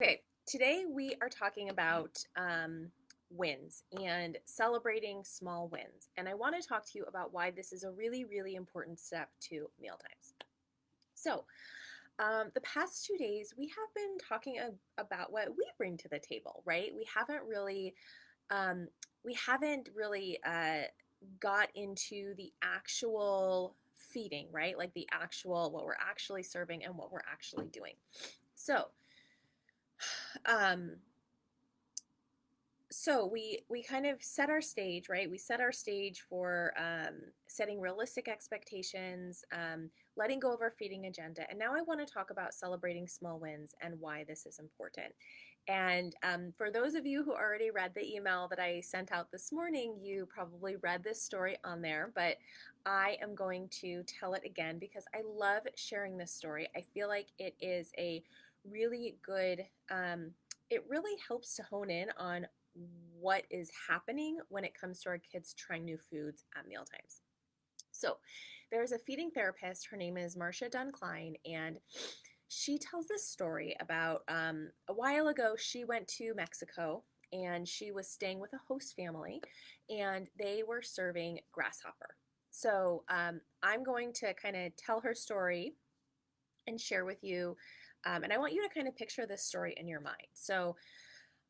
Okay, today we are talking about wins and celebrating small wins. And I want to talk to you about why this is a really, really important step to mealtimes. So, the past 2 days, we have been talking about what we bring to the table, right? Um, we haven't really got into the actual feeding, right? Like the actual what we're actually serving and what we're actually doing. So, um, so we kind of set our stage, right? We set our stage for setting realistic expectations, letting go of our feeding agenda, and now I want to talk about celebrating small wins and why this is important. And for those of you who already read the email that I sent out this morning, you probably read this story on there, but I am going to tell it again because I love sharing this story. I feel like it is a really good it really helps to hone in on what is happening when it comes to our kids trying new foods at mealtimes. So, there's a feeding therapist. Her name is Marcia Dunn Klein, and she tells this story about a while ago. She went to Mexico and she was staying with a host family, and they were serving grasshopper. So, I'm going to kind of tell her story and share with you. And I want you to kind of picture this story in your mind. So,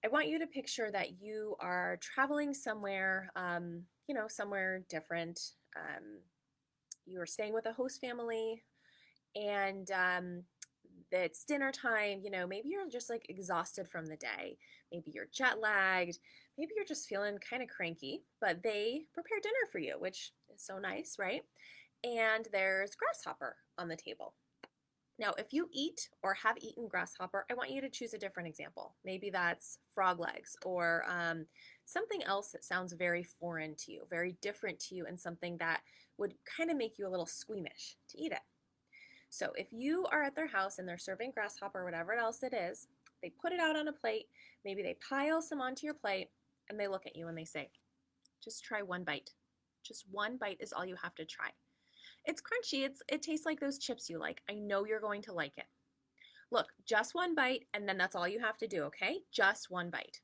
I want you to picture that you are traveling somewhere, somewhere different. You are staying with a host family, and it's dinner time. Maybe you're just like exhausted from the day. Maybe you're jet lagged. Maybe you're just feeling kind of cranky, but they prepare dinner for you, which is so nice, right? And there's grasshopper on the table. Now, if you eat or have eaten grasshopper, I want you to choose a different example. Maybe that's frog legs or something else that sounds very foreign to you, very different to you, and something that would kind of make you a little squeamish to eat it. So, if you are at their house and they're serving grasshopper or whatever else it is, they put it out on a plate, maybe they pile some onto your plate, and they look at you and they say, just try one bite. Just one bite is all you have to try. It's crunchy. It tastes like those chips you like. I know you're going to like it. Look, just one bite, and then that's all you have to do, okay? Just one bite.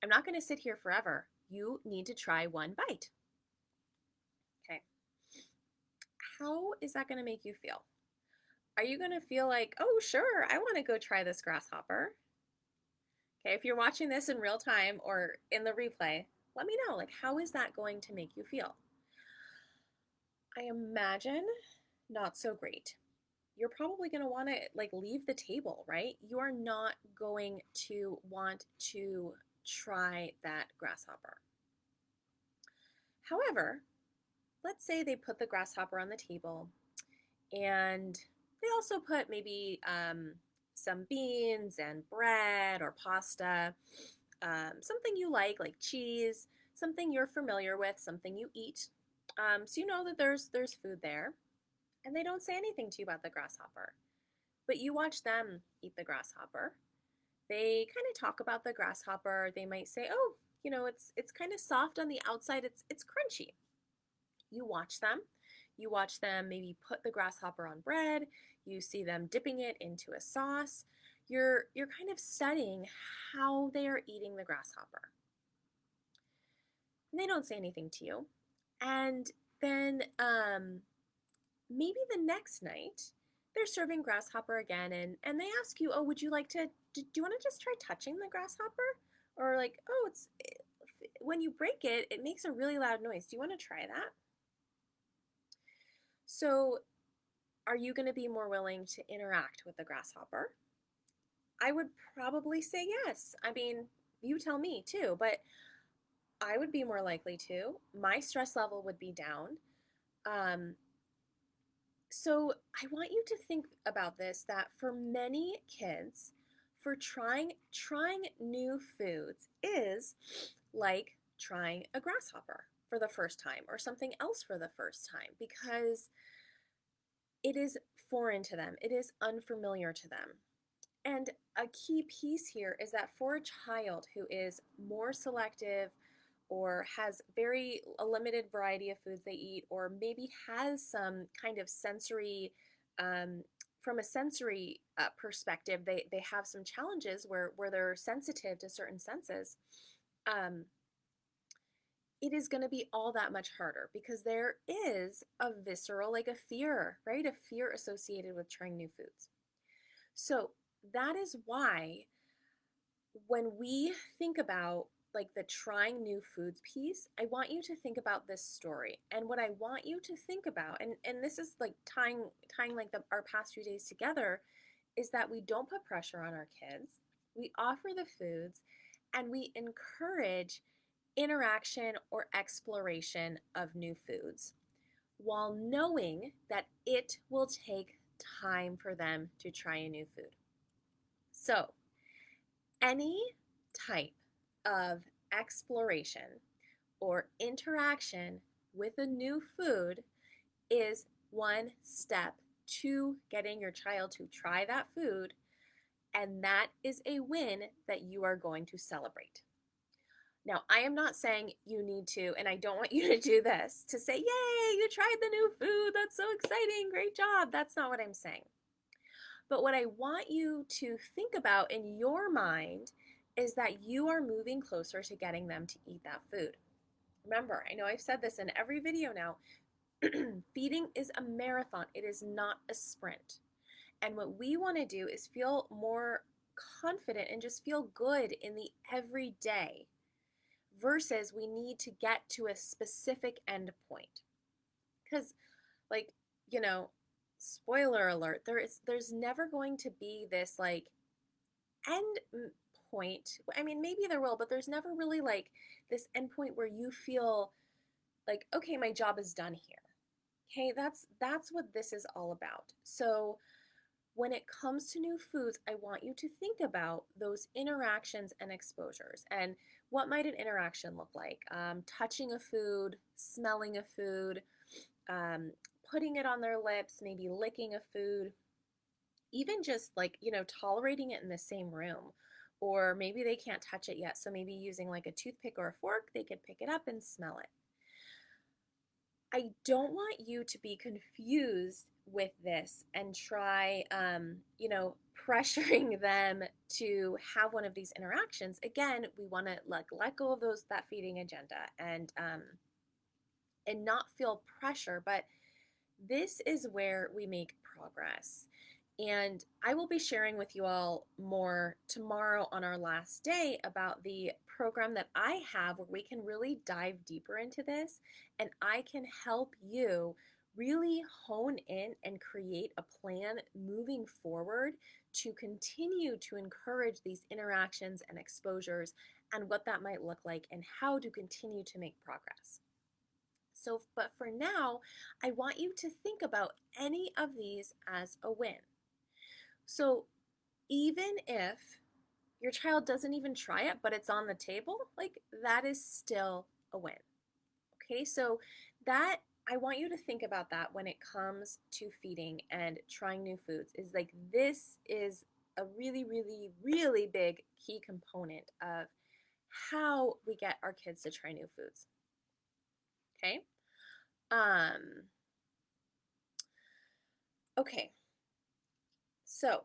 I'm not going to sit here forever. You need to try one bite. Okay. How is that going to make you feel? Are you going to feel like, oh, sure, I want to go try this grasshopper? Okay, if you're watching this in real time or in the replay, let me know. Like, how is that going to make you feel? I imagine not so great. You're probably going to want to like leave the table, right? You are not going to want to try that grasshopper. However, let's say they put the grasshopper on the table and they also put maybe some beans and bread or pasta, something you like cheese, something you're familiar with, something you eat. So you know that there's food there, and they don't say anything to you about the grasshopper. But you watch them eat the grasshopper. They kind of talk about the grasshopper. They might say, "Oh, it's kind of soft on the outside. It's crunchy." You watch them. You watch them maybe put the grasshopper on bread. You see them dipping it into a sauce. You're kind of studying how they are eating the grasshopper. And they don't say anything to you. And then maybe the next night they're serving grasshopper again, and they ask you, oh, would you like do you want to just try touching the grasshopper? Or like, oh, when you break it, it makes a really loud noise. Do you want to try that? So are you going to be more willing to interact with the grasshopper? I would probably say yes. I mean, you tell me too, but I would be more likely to. My stress level would be down. Um, So I want you to think about this, that for many kids, for trying new foods is like trying a grasshopper for the first time or something else for the first time because it is foreign to them. It is unfamiliar to them. And a key piece here is that for a child who is more selective or has very a limited variety of foods they eat, or maybe has some kind of sensory um, from a sensory perspective, they have some challenges where they're sensitive to certain senses. Um, it is going to be all that much harder because there is a visceral, like a fear, right? A fear associated with trying new foods. So that is why when we think about like the trying new foods piece, I want you to think about this story. And what I want you to think about, and this is like tying like our past few days together, is that we don't put pressure on our kids. We offer the foods and we encourage interaction or exploration of new foods while knowing that it will take time for them to try a new food. So, any type of exploration or interaction with a new food is one step to getting your child to try that food, and that is a win that you are going to celebrate. Now, I am not saying you need to, and I don't want you to do this to say, yay, you tried the new food. That's so exciting. Great job. That's not what I'm saying. But what I want you to think about in your mind is that you are moving closer to getting them to eat that food. Remember, I know I've said this in every video now, feeding is a marathon, it is not a sprint. And what we want to do is feel more confident and just feel good in the everyday versus we need to get to a specific end point. Because, like, you know, spoiler alert, there's never going to be this like end point. I mean, maybe there will, but there's never really like this end point where you feel like, okay, my job is done here. Okay, that's what this is all about. So when it comes to new foods, I want you to think about those interactions and exposures. And what might an interaction look like? Touching a food, smelling a food, um, putting it on their lips, maybe licking a food, even just like, tolerating it in the same room. Or maybe they can't touch it yet. So maybe using like a toothpick or a fork, they could pick it up and smell it. I don't want you to be confused with this and try, pressuring them to have one of these interactions. Again, we want to let go of that feeding agenda and not feel pressure. But this is where we make progress. And I will be sharing with you all more tomorrow on our last day about the program that I have where we can really dive deeper into this and I can help you really hone in and create a plan moving forward to continue to encourage these interactions and exposures and what that might look like and how to continue to make progress. So, but for now, I want you to think about any of these as a win. So even if your child doesn't even try it, but it's on the table, like that is still a win. Okay, so that I want you to think about that when it comes to feeding and trying new foods, is like this is a really, really, really big key component of how we get our kids to try new foods. Okay. Okay. So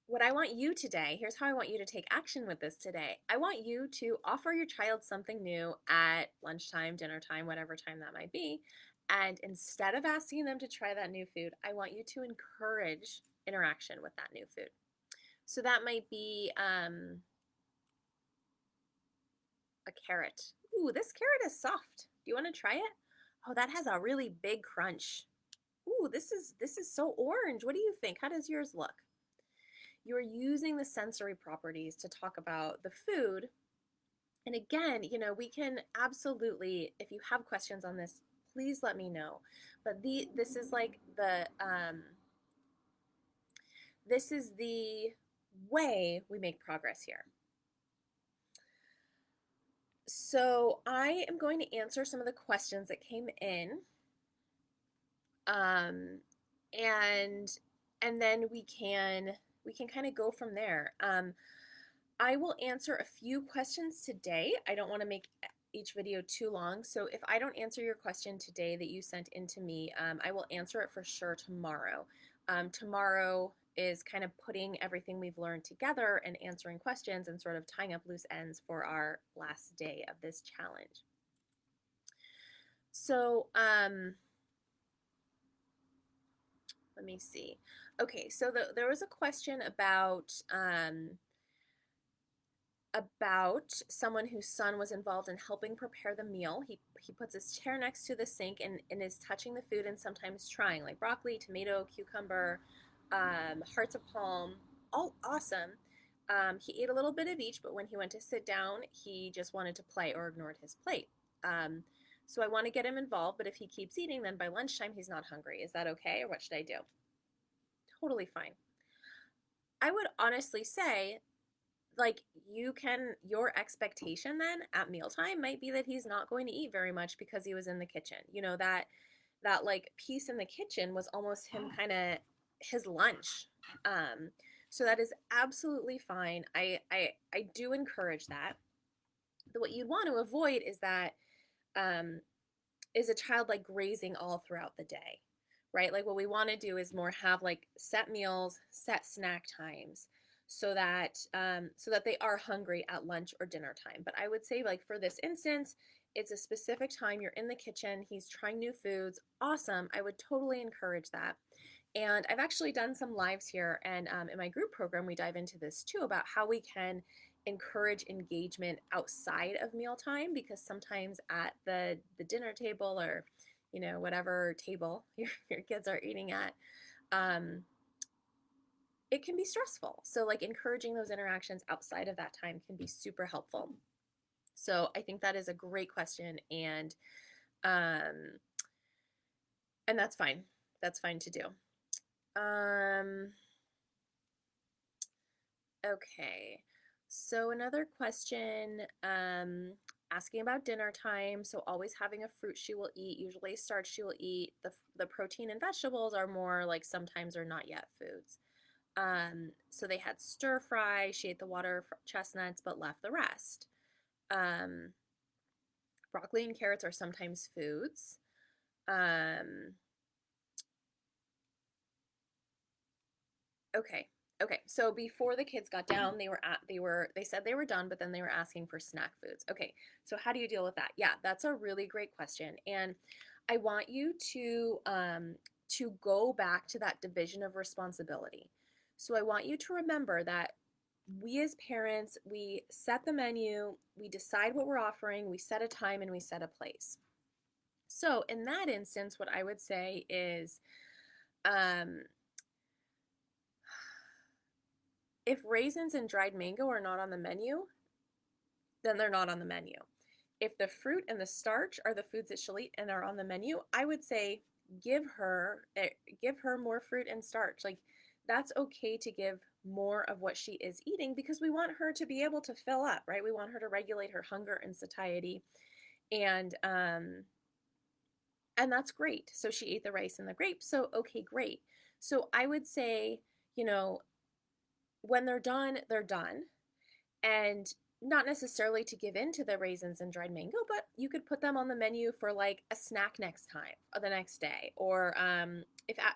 what I want you today, here's how I want you to take action with this today. I want you to offer your child something new at lunchtime, dinner time, whatever time that might be. And instead of asking them to try that new food, I want you to encourage interaction with that new food. So that might be a carrot. Ooh, this carrot is soft. Do you want to try it? Oh, that has a really big crunch. Ooh, this is so orange. What do you think? How does yours look? You're using the sensory properties to talk about the food. And again, we can absolutely, if you have questions on this, please let me know. But this is like this is the way we make progress here. So I am going to answer some of the questions that came in. And then we can kind of go from there. I will answer a few questions today. I don't want to make each video too long, so if I don't answer your question today that you sent in to me, I will answer it for sure tomorrow. Tomorrow is kind of putting everything we've learned together and answering questions and sort of tying up loose ends for our last day of this challenge. So, let me see. Okay, so there was a question about someone whose son was involved in helping prepare the meal. He puts his chair next to the sink and is touching the food and sometimes trying, like broccoli, tomato, cucumber, hearts of palm, all awesome. He ate a little bit of each, but when he went to sit down, he just wanted to play or ignored his plate. So I want to get him involved, but if he keeps eating, then by lunchtime he's not hungry. Is that okay, or what should I do? Totally fine. I would honestly say, like, your expectation then at mealtime might be that he's not going to eat very much because he was in the kitchen. That like piece in the kitchen was almost him kind of his lunch. Um, so that is absolutely fine. I do encourage that. What you'd want to avoid um, is a child like grazing all throughout the day, right? Like what we want to do is more have like set meals, set snack times, so that they are hungry at lunch or dinner time. But I would say, like, for this instance, it's a specific time, you're in the kitchen, he's trying new foods. Awesome. I would totally encourage that. And I've actually done some lives here, and in my group program, we dive into this too about how we can encourage engagement outside of mealtime, because sometimes at the dinner table, or whatever table your kids are eating at, um, it can be stressful. So like encouraging those interactions outside of that time can be super helpful. So I think that is a great question, um, and that's fine. That's fine to do. Um, okay. So another question, asking about dinner time. So always having a fruit she will eat, usually starch she will eat. The protein and vegetables are more like sometimes or not yet foods. So they had stir fry. She ate the water chestnuts, but left the rest. Um, Broccoli and carrots are sometimes foods. Um, okay. Okay. So before the kids got down, they said they were done, but then they were asking for snack foods. Okay. So how do you deal with that? Yeah, that's a really great question. And I want you to go back to that division of responsibility. So I want you to remember that we as parents, we set the menu, we decide what we're offering, we set a time, and we set a place. So in that instance, what I would say is, um, if raisins and dried mango are not on the menu, then they're not on the menu. If the fruit and the starch are the foods that she'll eat and are on the menu, I would say give her give her more fruit and starch. Like, that's okay to give more of what she is eating, because we want her to be able to fill up, right? We want her to regulate her hunger and satiety, and that's great. So she ate the rice and the grapes. So okay, great. So I would say, you know, when they're done, they're done. And not necessarily to give in to the raisins and dried mango, but you could put them on the menu for like a snack next time or the next day. Or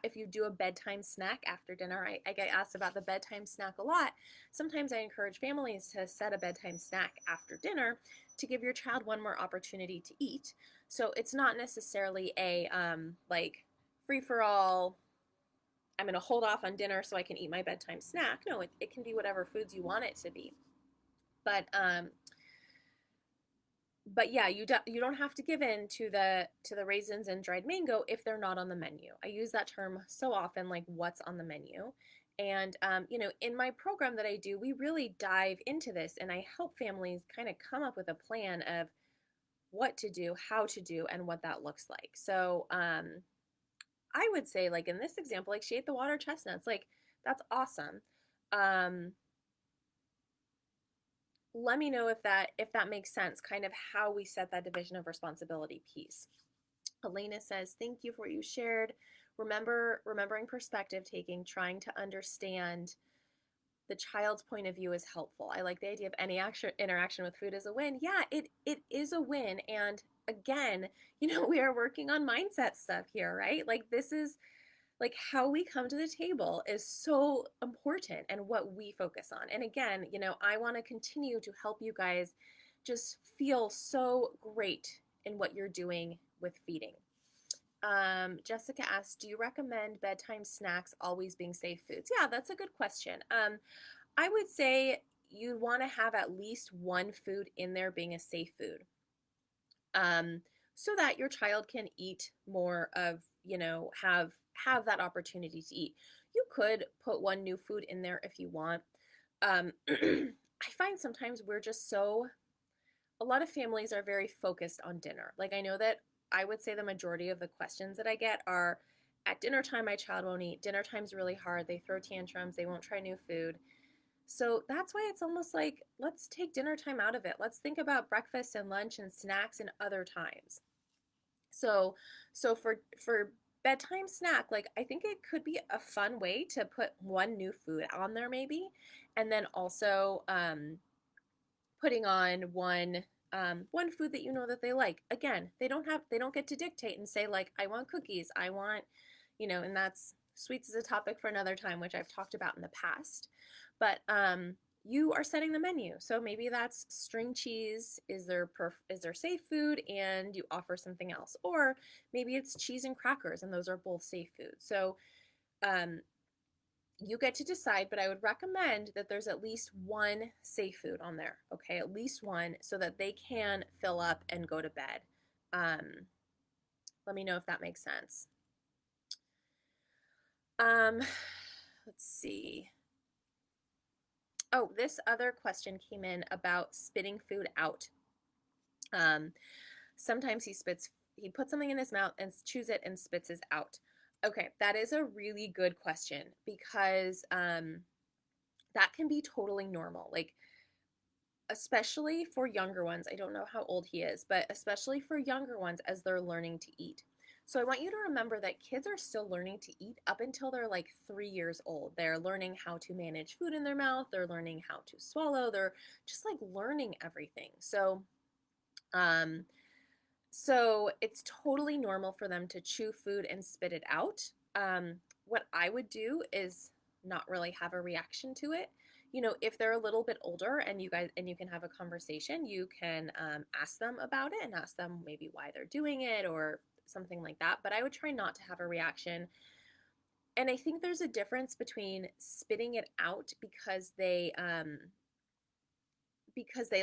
if you do a bedtime snack after dinner, I get asked about the bedtime snack a lot. Sometimes I encourage families to set a bedtime snack after dinner to give your child one more opportunity to eat. So it's not necessarily a like free for all. I'm going to hold off on dinner so I can eat my bedtime snack. No, it can be whatever foods you want it to be. But yeah, you don't have to give in to the raisins and dried mango if they're not on the menu. I use that term so often, like what's on the menu. And in my program that I do, we really dive into this, and I help families kind of come up with a plan of what to do, how to do, and what that looks like. So I would say, like in this example, like she ate the water chestnuts, like that's awesome. Um, Let me know if that makes sense, kind of how we set that division of responsibility piece. Elena says, thank you for what you shared. Remembering perspective taking, trying to understand the child's point of view is helpful. I like the idea of any interaction with food as a win. Yeah, it is a win. And again, we are working on mindset stuff here, right? Like, this is like how we come to the table is so important and what we focus on. And again, I want to continue to help you guys just feel so great in what you're doing with feeding. Jessica asks, do you recommend bedtime snacks always being safe foods? Yeah, that's a good question. I would say you want to have at least one food in there being a safe food, um, so that your child can eat more of, have that opportunity to eat. You could put one new food in there if you want. I find sometimes we're just so a lot of families are very focused on dinner. Like I know that I would say the majority of the questions that I get are at dinner time, my child won't eat. Dinner time's really hard. They throw tantrums. They won't try new food. So that's why it's almost like let's take dinner time out of it. Let's think about breakfast and lunch and snacks and other times. So for bedtime snack, like I think it could be a fun way to put one new food on there maybe, and then also putting on one food that you know that they like. Again, they don't get to dictate and say like I want cookies, I want, and that's sweets is a topic for another time, which I've talked about in the past. But you are setting the menu. So maybe that's string cheese is their safe food and you offer something else. Or maybe it's cheese and crackers and those are both safe foods. So um, you get to decide, but I would recommend that there's at least one safe food on there, okay? At least one so that they can fill up and go to bed. Um, Let me know if that makes sense. Um, let's see. Oh, this other question came in about spitting food out. Um, Sometimes he puts something in his mouth and chews it and spits it out. Okay, that is a really good question because that can be totally normal. Like, especially for younger ones. I don't know how old he is, but especially for younger ones as they're learning to eat. So I want you to remember that kids are still learning to eat up until they're like 3 years old. They're learning how to manage food in their mouth, they're learning how to swallow, they're just like learning everything. Um, so it's totally normal for them to chew food and spit it out. What I would do is not really have a reaction to it. If they're a little bit older and you can have a conversation, you can ask them about it and ask them maybe why they're doing it or something like that. But I would try not to have a reaction. And I think there's a difference between spitting it out because they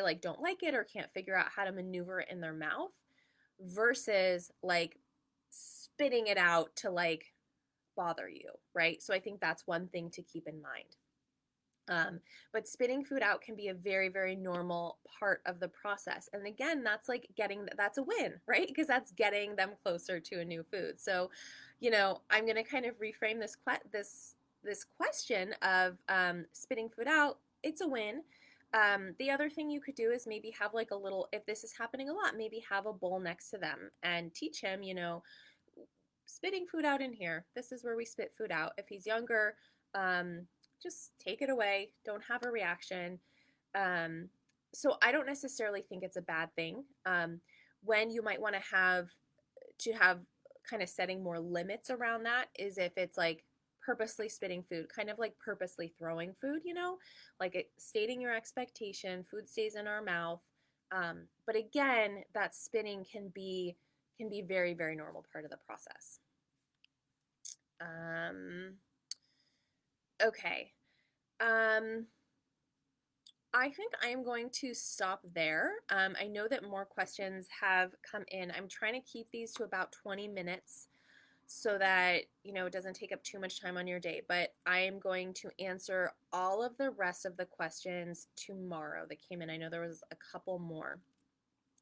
like don't like it or can't figure out how to maneuver it in their mouth versus like spitting it out to like bother you, right? So I think that's one thing to keep in mind. But spitting food out can be a very, very normal part of the process. And again, that's a win, right? Because that's getting them closer to a new food. So, I'm going to kind of reframe this question of spitting food out. It's a win. The other thing you could do is maybe have like a little, if this is happening a lot, maybe have a bowl next to them and teach him, spitting food out in here. This is where we spit food out. If he's younger, um, just take it away. Don't have a reaction. Um, so I don't necessarily think it's a bad thing. When you might want to have kind of setting more limits around that is if it's like purposely spitting food, kind of like purposely throwing food, like stating your expectation, food stays in our mouth. But again, that spitting can be very, very normal part of the process. Okay. Um, I think I am going to stop there. I know that more questions have come in. I'm trying to keep these to about 20 minutes so that, it doesn't take up too much time on your day. But I am going to answer all of the rest of the questions tomorrow that came in. I know there was a couple more.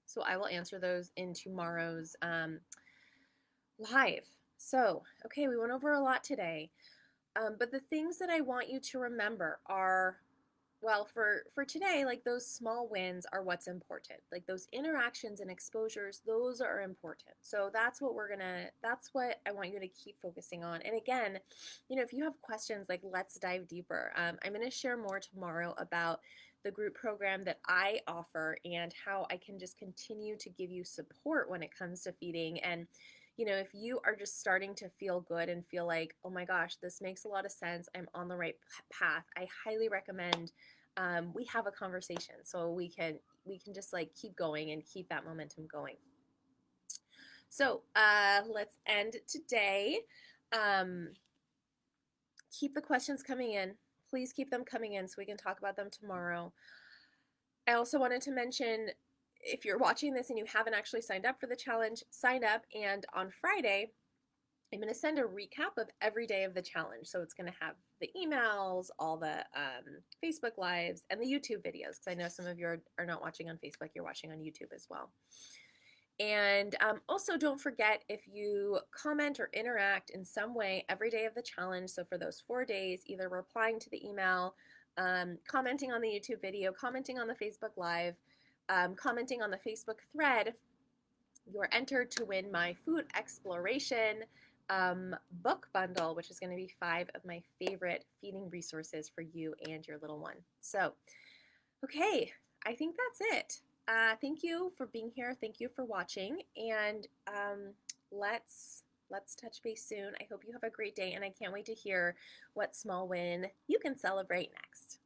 So I will answer those in tomorrow's live. So, okay, we went over a lot today. But the things that I want you to remember are, well, for today, like those small wins are what's important. Like those interactions and exposures, those are important. So that's what I want you to keep focusing on. And again, if you have questions, like let's dive deeper. I'm going to share more tomorrow about the group program that I offer and how I can just continue to give you support when it comes to feeding. And if you are just starting to feel good and feel like, oh my gosh, this makes a lot of sense, I'm on the right path, I highly recommend we have a conversation so we can just like keep going and keep that momentum going. So let's end today. Um, keep the questions coming in. Please keep them coming in so we can talk about them tomorrow. I also wanted to mention, if you're watching this and you haven't actually signed up for the challenge, sign up. And on Friday, I'm going to send a recap of every day of the challenge. So it's going to have the emails, all the Facebook Lives, and the YouTube videos, because I know some of you are not watching on Facebook, you're watching on YouTube as well. And also, don't forget, if you comment or interact in some way every day of the challenge, so for those 4 days, either replying to the email, commenting on the YouTube video, commenting on the Facebook Live, commenting on the Facebook thread, you're entered to win my food exploration book bundle, which is going to be 5 of my favorite feeding resources for you and your little one. So, okay, I think that's it. Thank you for being here. Thank you for watching, and let's touch base soon. I hope you have a great day, and I can't wait to hear what small win you can celebrate next.